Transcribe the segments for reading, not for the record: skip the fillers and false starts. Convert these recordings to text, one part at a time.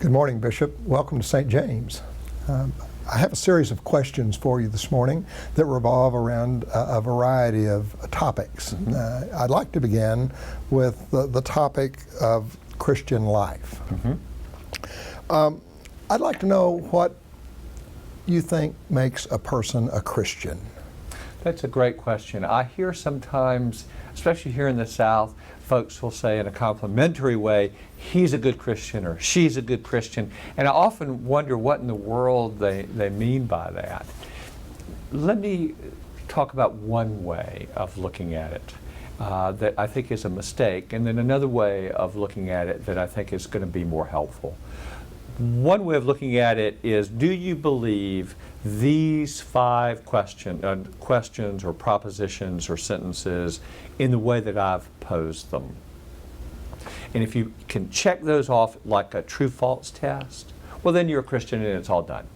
Good morning, Bishop. Welcome to St. James. I have a series of questions for you this morning that revolve around a variety of topics. I'd like to begin with the topic of Christian life. I'd like to know what you think makes a person a Christian. That's a great question. I hear sometimes, especially here in the South, folks will say in a complimentary way, he's a good Christian or she's a good Christian. And I often wonder what in the world they mean by that. Let me talk about one way of looking at it that I think is a mistake, and then another way of looking at it that I think is going to be more helpful. One way of looking at it is, do you believe these five questions or propositions or sentences in the way that I've posed them? And if you can check those off like a true-false test, well, then you're a Christian and it's all done.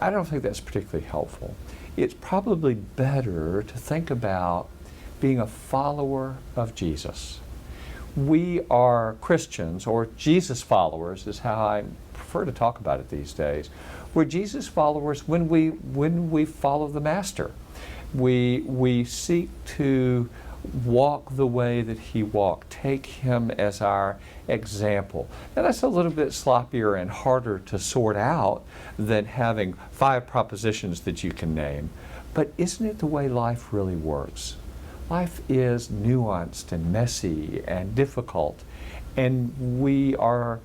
I don't think that's particularly helpful. It's probably better to think about being a follower of Jesus. We are Christians, or Jesus followers is how I prefer to talk about it these days. We're Jesus followers when we follow the Master. We seek to walk the way that He walked, take Him as our example. Now that's a little bit sloppier and harder to sort out than having five propositions that you can name. But isn't it the way life really works? Life is nuanced and messy and difficult, and we are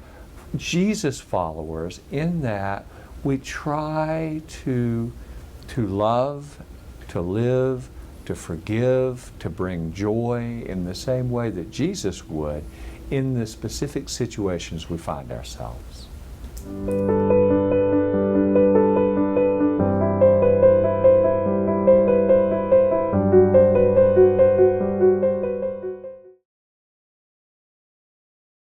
Jesus followers in that we try to love, to live, to forgive, to bring joy in the same way that Jesus would in the specific situations we find ourselves.